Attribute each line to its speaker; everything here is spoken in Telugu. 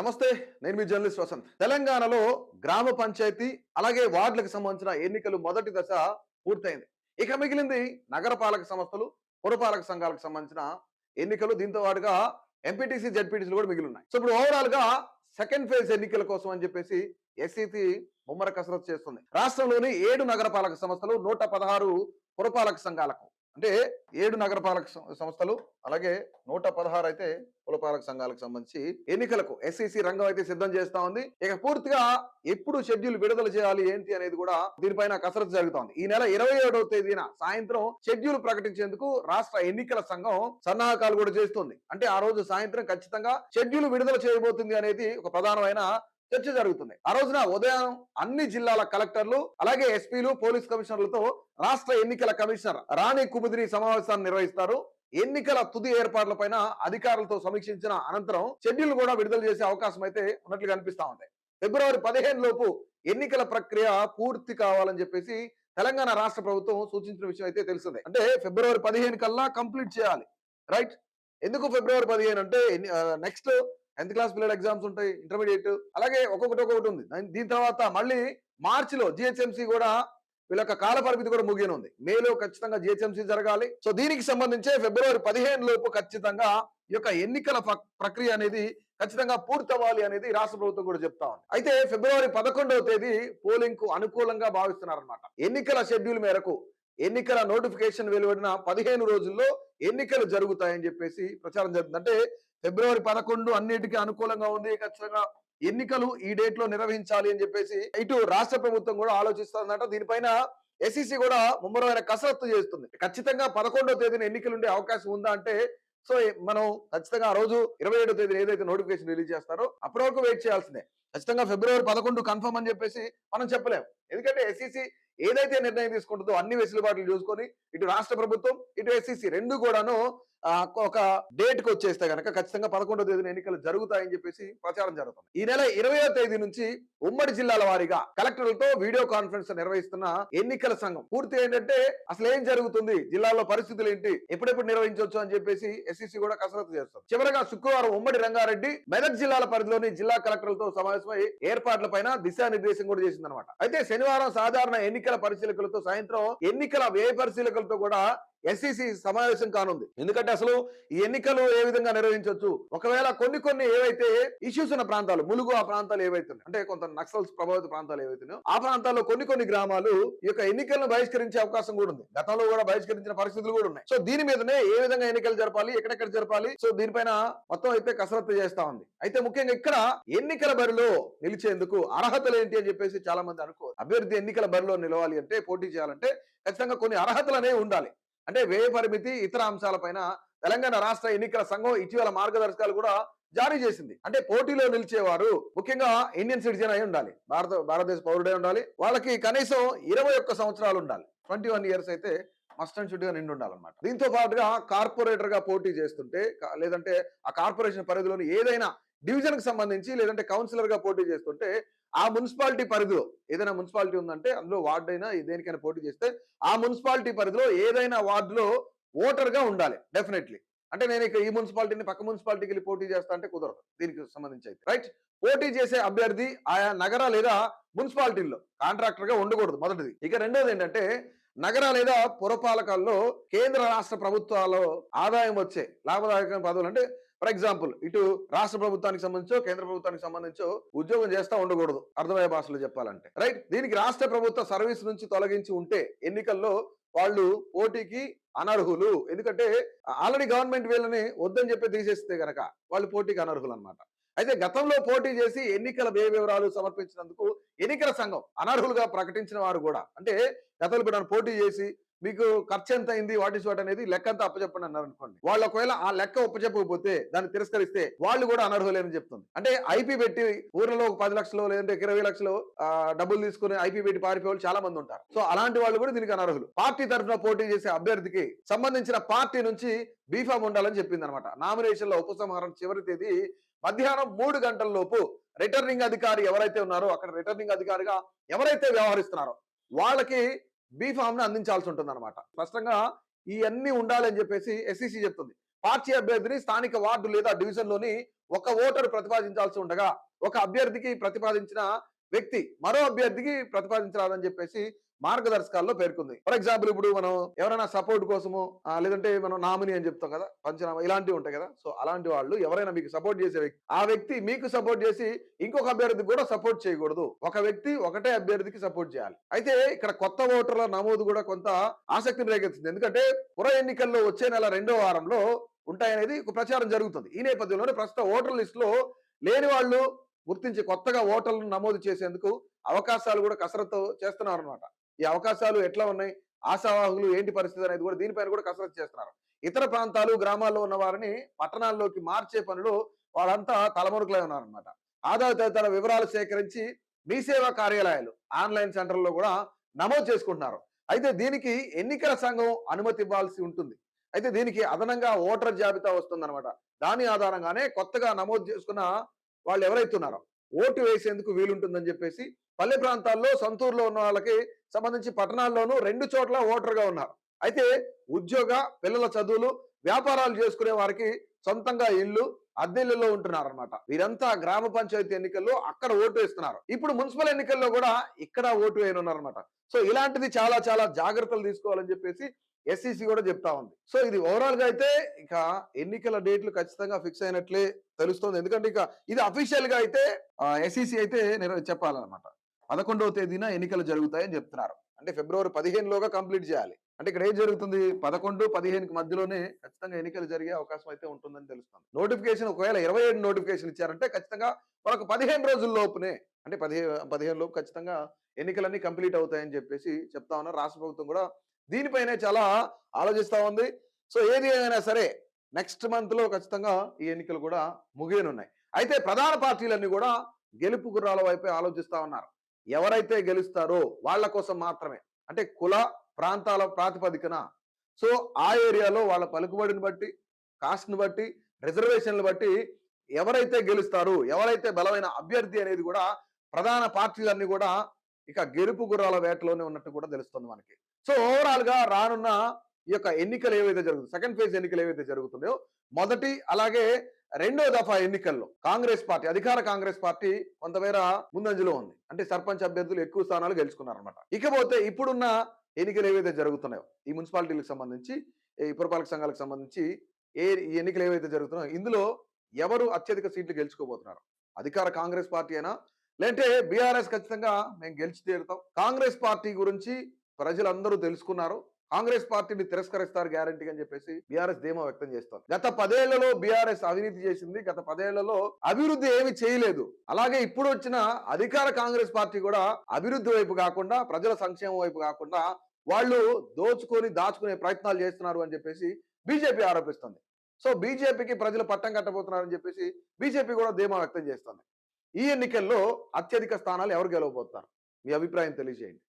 Speaker 1: నమస్తే. నేను మీ జర్నలిస్ట్ వసంత్. తెలంగాణలో గ్రామ పంచాయతీ అలాగే వార్డులకు సంబంధించిన ఎన్నికలు మొదటి దశ పూర్తయింది. ఇక మిగిలింది నగరపాలక సంస్థలు, పురపాలక సంఘాలకు సంబంధించిన ఎన్నికలు. దీంతో పాటుగా ఎంపీటీసీ, జెడ్పీటీసీలు కూడా మిగిలిన్నాయి. సో ఇప్పుడు ఓవరాల్ గా సెకండ్ ఫేజ్ ఎన్నికల కోసం అని చెప్పేసి ఎస్ఈసి ముమ్మర కసరత్తు చేస్తుంది. రాష్ట్రంలోని 7 నగరపాలక సంస్థలు, 116 పురపాలక సంఘాలకు, అంటే 7 నగరపాలక సంస్థలు అలాగే 116 అయితే పురపాలక సంఘాలకు సంబంధించి ఎన్నికలకు ఎస్ఈసి రంగం అయితే సిద్ధం చేస్తా ఉంది. ఇక పూర్తిగా ఎప్పుడు షెడ్యూల్ విడుదల చేయాలి ఏంటి అనేది కూడా దీనిపైన కసరత్తు జరుగుతోంది. ఈ నెల 27వ తేదీన సాయంత్రం షెడ్యూల్ ప్రకటించేందుకు రాష్ట్ర ఎన్నికల సంఘం సన్నాహకాలు కూడా చేస్తుంది. అంటే ఆ రోజు సాయంత్రం ఖచ్చితంగా షెడ్యూల్ విడుదల చేయబోతుంది అనేది ఒక ప్రధానమైన చర్చ జరుగుతుంది. ఆ రోజున ఉదయం అన్ని జిల్లాల కలెక్టర్లు అలాగే ఎస్పీలు, పోలీస్ కమిషనర్లతో రాష్ట్ర ఎన్నికల కమిషనర్ రాణి కుముదిరి సమావేశాన్ని నిర్వహిస్తారు. ఎన్నికల తుది ఏర్పాట్లపైన అధికారులతో సమీక్షించిన అనంతరం షెడ్యూల్ కూడా విడుదల చేసే అవకాశం అయితే ఉన్నట్లు కనిపిస్తా ఉంది. ఫిబ్రవరి 15 లోపు ఎన్నికల ప్రక్రియ పూర్తి కావాలని చెప్పేసి తెలంగాణ రాష్ట్ర ప్రభుత్వం సూచించిన విషయం అయితే తెలిసిందే. అంటే ఫిబ్రవరి 15 కల్లా కంప్లీట్ చేయాలి. రైట్? ఎందుకు ఫిబ్రవరి 15 అంటే నెక్స్ట్ 10th క్లాస్ పిల్లల ఎగ్జామ్స్ ఉంటాయి, ఇంటర్మీడియట్, అలాగే ఒక్కొక్కటి ఉంది. దీని తర్వాత మళ్ళీ మార్చిలో జిహెచ్ఎంసీ కూడా వీళ్ళ యొక్క కాల పరిమితి కూడా ముగియనుంది. మేలో ఖచ్చితంగా జిహెచ్ఎంసీ జరగాలి. సో దీనికి సంబంధించే ఫిబ్రవరి 15 లోపు ఖచ్చితంగా ఈ యొక్క ఎన్నికల ప్రక్రియ అనేది ఖచ్చితంగా పూర్తవ్వాలి అనేది రాష్ట్ర ప్రభుత్వం కూడా చెప్తా ఉంది. అయితే ఫిబ్రవరి 11వ తేదీ పోలింగ్ కు అనుకూలంగా భావిస్తున్నారన్నమాట. ఎన్నికల షెడ్యూల్ మేరకు ఎన్నికల నోటిఫికేషన్ వెలువడిన 15 రోజుల్లో ఎన్నికలు జరుగుతాయని చెప్పేసి ప్రచారం జరుగుతుంది. అంటే ఫిబ్రవరి 11 అన్నిటికీ అనుకూలంగా ఉంది, ఖచ్చితంగా ఎన్నికలు ఈ డేట్ లో నిర్వహించాలి అని చెప్పేసి ఇటు రాష్ట్ర ప్రభుత్వం కూడా ఆలోచిస్తుందంట. దీనిపైన ఎస్ఈసి కూడా ముమ్మరమైన కసరత్తు చేస్తుంది. ఖచ్చితంగా 11వ తేదీన ఎన్నికలు ఉండే అవకాశం ఉందా అంటే సో మనం ఖచ్చితంగా ఆ రోజు 27వ తేదీన ఏదైతే నోటిఫికేషన్ రిలీజ్ చేస్తారో అప్పటి వరకు వెయిట్ చేయాల్సిందే. ఖచ్చితంగా ఫిబ్రవరి 11 కన్ఫర్మ్ అని చెప్పేసి మనం చెప్పలేము. ఎందుకంటే ఎస్ఈసి ఏదైతే నిర్ణయం తీసుకుంటుందో అన్ని వెసులుబాట్లు చూసుకొని ఇటు రాష్ట్ర ప్రభుత్వం ఇటు ఎస్ఈసి రెండు కూడాను ఒక డేట్ కు వచ్చేస్తే కనుక ఖచ్చితంగా 11వ తేదీన ఎన్నికలు జరుగుతాయని చెప్పేసి ప్రచారం జరుగుతుంది. ఈ నెల 20వ తేదీ నుంచి ఉమ్మడి జిల్లాల వారీగా కలెక్టర్లతో వీడియో కాన్ఫరెన్స్ నిర్వహిస్తున్న ఎన్నికల సంఘం పూర్తి ఏంటంటే అసలు ఏం జరుగుతుంది, జిల్లాలో పరిస్థితులు ఏంటి, ఎప్పుడెప్పుడు నిర్వహించవచ్చు అని చెప్పేసి ఎస్ఈసి కూడా కసరత్తు చేస్తారు. చివరగా శుక్రవారం ఉమ్మడి రంగారెడ్డి, మెదక్ జిల్లాల పరిధిలోని జిల్లా కలెక్టర్లతో సమావేశమై ఏర్పాట్లపైన దిశానిర్దేశం కూడా చేసిందనమాట. అయితే శనివారం సాధారణ ఎన్నికల పరిశీలకులతో సాయంత్రం ఎన్నికల వ్యయ పరిశీలకులతో కూడా ఎస్ఈసి సమావేశం కానుంది. ఎందుకంటే అసలు ఈ ఎన్నికలు ఏ విధంగా నిర్వహించవచ్చు, ఒకవేళ కొన్ని ఏవైతే ఇష్యూస్ ఉన్న ప్రాంతాలు, ములుగు ఆ ప్రాంతాలు ఏవైతే అంటే కొంత నక్సల్స్ ప్రభావిత ప్రాంతాలు ఏవైతున్నాయో ఆ ప్రాంతాల్లో కొన్ని గ్రామాలు ఈ యొక్క ఎన్నికలను బహిష్కరించే అవకాశం కూడా ఉంది. గతంలో కూడా బహిష్కరించిన పరిస్థితులు కూడా ఉన్నాయి. సో దీని మీదనే ఏ విధంగా ఎన్నికలు జరపాలి, ఎక్కడెక్కడ జరపాలి, సో దీనిపైన మొత్తం అయితే కసరత్తు చేస్తా ఉంది. అయితే ముఖ్యంగా ఇక్కడ ఎన్నికల బరిలో నిలిచేందుకు అర్హతలు ఏంటి అని చెప్పేసి చాలా మంది అనుకోరు. అభ్యర్థి ఎన్నికల బరిలో నిలవాలి అంటే, పోటీ చేయాలంటే ఖచ్చితంగా కొన్ని అర్హతలు అనేవి ఉండాలి. అంటే వ్యయ పరిమితి, ఇతర అంశాలపైన తెలంగాణ రాష్ట్ర ఎన్నికల సంఘం ఇటీవల మార్గదర్శకాలు కూడా జారీ చేసింది. అంటే పోటీలో నిలిచేవారు ముఖ్యంగా ఇండియన్ సిటిజన్ అయి ఉండాలి, భారతదేశ పౌరుడే ఉండాలి, వాళ్ళకి కనీసం 21 సంవత్సరాలు ఉండాలి, 21 ఇయర్స్ అయితే మస్ట్ అండ్ షుడ్ గా నిండి ఉండాలన్నమాట. దీంతో పాటుగా కార్పొరేటర్ గా పోటీ చేస్తుంటే, లేదంటే ఆ కార్పొరేషన్ పరిధిలోని ఏదైనా డివిజన్ కి సంబంధించి లేదంటే కౌన్సిలర్ గా పోటీ చేస్తుంటే ఆ మున్సిపాలిటీ పరిధిలో ఏదైనా మున్సిపాలిటీ ఉందంటే అందులో వార్డు అయినా దేనికైనా పోటీ చేస్తే ఆ మున్సిపాలిటీ పరిధిలో ఏదైనా వార్డులో ఓటర్ గా ఉండాలి డెఫినెట్లీ. అంటే నేను ఇక ఈ మున్సిపాలిటీని పక్క మున్సిపాలిటీకి వెళ్ళి పోటీ చేస్తా అంటే కుదరదు దీనికి సంబంధించి అయితే. రైట్? పోటీ చేసే అభ్యర్థి ఆయా నగర లేదా మున్సిపాలిటీల్లో కాంట్రాక్టర్ గా ఉండకూడదు మొదటిది. ఇక రెండోది ఏంటంటే నగర లేదా పురపాలకాల్లో కేంద్ర రాష్ట్ర ప్రభుత్వాల్లో ఆదాయం వచ్చే లాభదాయక పదవులు, అంటే ఫర్ ఎగ్జాంపుల్ ఇటు రాష్ట్ర ప్రభుత్వానికి సంబంధించో కేంద్ర ప్రభుత్వానికి సంబంధించో ఉద్యోగం చేస్తా ఉండకూడదు అర్థమయ్యే భాషలో చెప్పాలంటే. రైట్? దీనికి రాష్ట్ర ప్రభుత్వ సర్వీస్ నుంచి తొలగించి ఉంటే ఎన్నికల్లో వాళ్ళు పోటీకి అనర్హులు. ఎందుకంటే ఆల్రెడీ గవర్నమెంట్ వీళ్ళని వద్దని చెప్పి తీసేస్తే గనక వాళ్ళు పోటీకి అనర్హులు అనమాట. అయితే గతంలో పోటీ చేసి ఎన్నికల వ్యయ వివరాలు సమర్పించినందుకు ఎన్నికల సంఘం అనర్హులుగా ప్రకటించిన వారు కూడా, అంటే గతంలో ఇప్పుడు పోటీ చేసి మీకు ఖర్చు ఎంత అయింది, వాట్ ఇస్ వాట్ అనేది లెక్క అంతా అప్పచెప్పండి అన్నారు అనుకోండి, వాళ్ళు ఒకవేళ ఆ లెక్క ఒప్పచెప్పకపోతే దాన్ని తిరస్కరిస్తే వాళ్ళు కూడా అనర్హులేని చెప్తుంది. అంటే ఐపీ పెట్టి ఊర్లలో 10 లక్షలు లేదంటే 20 లక్షలు డబ్బులు తీసుకుని ఐపీ పెట్టి పారిపోయే వాళ్ళు చాలా మంది ఉంటారు. సో అలాంటి వాళ్ళు కూడా దీనికి అనర్హులు. పార్టీ తరఫున పోటీ చేసే అభ్యర్థికి సంబంధించిన పార్టీ నుంచి బీఫామ్ ఉండాలని చెప్పింది అనమాట. నామినేషన్ల ఉపసంహారం చివరి తేదీ మధ్యాహ్నం 3 గంటల లోపు రిటర్నింగ్ అధికారి ఎవరైతే ఉన్నారో అక్కడ రిటర్నింగ్ అధికారిగా ఎవరైతే వ్యవహరిస్తున్నారో వాళ్ళకి బీఫామ్ ను అందించాల్సి ఉంటుంది అనమాట. స్పష్టంగా ఇవన్నీ ఉండాలని చెప్పేసి ఎస్ఈసి చెప్తుంది. పార్టీ అభ్యర్థిని స్థానిక వార్డు లేదా డివిజన్ లోని ఒక ఓటరు ప్రతిపాదించాల్సి ఉండగా, ఒక అభ్యర్థికి ప్రతిపాదించిన వ్యక్తి మరో అభ్యర్థికి ప్రతిపాదించరాదని చెప్పేసి మార్గదర్శకాల్లో పేర్కొంది. ఫర్ ఎగ్జాంపుల్ ఇప్పుడు మనం ఎవరైనా సపోర్ట్ కోసము లేదంటే మనం నామినీ అని చెప్తాం కదా, పంచనామా ఇలాంటివి ఉంటాయి కదా. సో అలాంటి వాళ్ళు ఎవరైనా మీకు సపోర్ట్ చేసే వ్యక్తి, ఆ వ్యక్తి మీకు సపోర్ట్ చేసి ఇంకొక అభ్యర్థికి కూడా సపోర్ట్ చేయకూడదు. ఒక వ్యక్తి ఒకటే అభ్యర్థికి సపోర్ట్ చేయాలి. అయితే ఇక్కడ కొత్త ఓటర్ల నమోదు కూడా కొంత ఆసక్తిని రేకెత్తింది. ఎందుకంటే పుర ఎన్నికల్లో వచ్చే నెల 2వ వారంలో ఉంటాయనేది ఒక ప్రచారం జరుగుతుంది. ఈ నేపథ్యంలోనే ప్రస్తుత ఓటర్ లిస్ట్ లో లేని వాళ్ళు గుర్తించి కొత్తగా ఓటర్లను నమోదు చేసేందుకు అవకాశాలు కూడా కసరత్తు చేస్తున్నారు అనమాట. ఈ అవకాశాలు ఎట్లా ఉన్నాయి, ఆశావాహులు ఏంటి పరిస్థితి అనేది కూడా దీనిపైన కూడా కసరత్తు చేస్తున్నారు. ఇతర ప్రాంతాలు గ్రామాల్లో ఉన్న వారిని పట్టణాల్లోకి మార్చే పనిలో వాళ్ళంతా తలమురుకులై ఉన్నారనమాట. ఆధార్ తదితర వివరాలు సేకరించి మీ సేవా కార్యాలయాలు ఆన్లైన్ సెంటర్లో కూడా నమోదు చేసుకుంటున్నారు. అయితే దీనికి ఎన్నికల సంఘం అనుమతి ఇవ్వాల్సి ఉంటుంది. అయితే దీనికి అదనంగా ఓటర్ జాబితా వస్తుందన్నమాట. దాని ఆధారంగానే కొత్తగా నమోదు చేసుకున్న వాళ్ళు ఎవరైతే ఉన్నారో ఓటు వేసేందుకు వీలుంటుందని చెప్పేసి పల్లె ప్రాంతాల్లో సొంతూరులో ఉన్న వాళ్ళకి సంబంధించి పట్టణాల్లోనూ 2 చోట్ల ఓటర్గా ఉన్నారు. అయితే ఉద్యోగ, పిల్లల చదువులు, వ్యాపారాలు చేసుకునే వారికి సొంతంగా ఇల్లు, అద్దెల్లులో ఉంటున్నారు అనమాట. వీరంతా గ్రామ పంచాయతీ ఎన్నికల్లో అక్కడ ఓటు వేస్తున్నారు. ఇప్పుడు మున్సిపల్ ఎన్నికల్లో కూడా ఇక్కడ ఓటు వేయనున్నారు అనమాట. సో ఇలాంటిది చాలా చాలా జాగ్రత్తలు తీసుకోవాలని చెప్పేసి ఎస్ఈసి కూడా చెప్తా ఉంది. సో ఇది ఓవరాల్ గా అయితే ఇక ఎన్నికల డేట్లు ఖచ్చితంగా ఫిక్స్ అయినట్లే తెలుస్తోంది. ఎందుకంటే ఇక ఇది అఫీషియల్ గా అయితే ఎస్ఈసి అయితే చెప్పాలన్నమాట. 11వ తేదీన ఎన్నికలు జరుగుతాయని చెప్తున్నారు. అంటే ఫిబ్రవరి 15లోగా కంప్లీట్ చేయాలి. అంటే ఇక్కడ ఏం జరుగుతుంది, 11, 15కి మధ్యలోనే ఖచ్చితంగా ఎన్నికలు జరిగే అవకాశం అయితే ఉంటుందని తెలుస్తుంది. నోటిఫికేషన్ ఒకవేళ 27 నోటిఫికేషన్ ఇచ్చారంటే ఖచ్చితంగా మనకు 15 రోజుల లోపునే, అంటే 15 లోపు ఖచ్చితంగా ఎన్నికలన్నీ కంప్లీట్ అవుతాయని చెప్పేసి చెప్తా ఉన్నారు. రాష్ట్ర ప్రభుత్వం కూడా దీనిపైనే చాలా ఆలోచిస్తా ఉంది. సో ఏది ఏమైనా సరే నెక్స్ట్ మంత్ లో ఖచ్చితంగా ఈ ఎన్నికలు కూడా ముగియనున్నాయి. అయితే ప్రధాన పార్టీలన్నీ కూడా గెలుపు గుర్రాల వైపే ఆలోచిస్తా ఉన్నారు. ఎవరైతే గెలుస్తారో వాళ్ళ కోసం మాత్రమే, అంటే కుల ప్రాంతాల ప్రాతిపదికన, సో ఆ ఏరియాలో వాళ్ళ పలుకుబడిని బట్టి, కాస్ట్ని బట్టి, రిజర్వేషన్లు బట్టి ఎవరైతే గెలుస్తారు, ఎవరైతే బలమైన అభ్యర్థి అనేది కూడా ప్రధాన పార్టీలన్నీ కూడా ఇక గెలుపు గుర్రాల వేటలోనే ఉన్నట్టు కూడా తెలుస్తుంది మనకి. సో ఓవరాల్ గా రానున్న ఈ యొక్క ఎన్నికలు ఏవైతే జరుగుతుంది, సెకండ్ ఫేజ్ ఎన్నికలు ఏవైతే జరుగుతున్నాయో, మొదటి అలాగే 2వ దఫా ఎన్నికల్లో కాంగ్రెస్ పార్టీ, అధికార కాంగ్రెస్ పార్టీ కొంతమేర ముందంజలో ఉంది. అంటే సర్పంచ్ అభ్యర్థులు ఎక్కువ స్థానాలు గెలుచుకున్నారనమాట. ఇకపోతే ఇప్పుడున్న ఎన్నికలు ఏవైతే జరుగుతున్నాయో, ఈ మున్సిపాలిటీలకు సంబంధించి, ఈ పురపాలక సంఘాలకు సంబంధించి ఈ ఎన్నికలు ఏవైతే జరుగుతున్నాయో ఇందులో ఎవరు అత్యధిక సీట్లు గెలుచుకోబోతున్నారు? అధికార కాంగ్రెస్ పార్టీ అయినా, లేదంటే బీఆర్ఎస్ ఖచ్చితంగా మేము గెలిచి తీరుతాం. కాంగ్రెస్ పార్టీ గురించి ప్రజలందరూ తెలుసుకున్నారు, కాంగ్రెస్ పార్టీని తిరస్కరిస్తారు గ్యారంటీ అని చెప్పేసి బీఆర్ఎస్ ధీమా వ్యక్తం చేస్తారు. గత 10 ఏళ్లలో బీఆర్ఎస్ అవినీతి చేసింది, గత 10 ఏళ్లలో అభివృద్ధి ఏమి చేయలేదు. అలాగే ఇప్పుడు వచ్చిన అధికార కాంగ్రెస్ పార్టీ కూడా అభివృద్ధి వైపు కాకుండా, ప్రజల సంక్షేమం వైపు కాకుండా వాళ్ళు దోచుకొని దాచుకునే ప్రయత్నాలు చేస్తున్నారు అని చెప్పేసి బీజేపీ ఆరోపిస్తుంది. సో బీజేపీకి ప్రజలు పట్టం కట్టబోతున్నారని చెప్పేసి బీజేపీ కూడా ధీమా వ్యక్తం చేస్తుంది. ఈ ఎన్నికల్లో అత్యధిక స్థానాలు ఎవరు గెలవబోతున్నారు? మీ అభిప్రాయం తెలియజేయండి.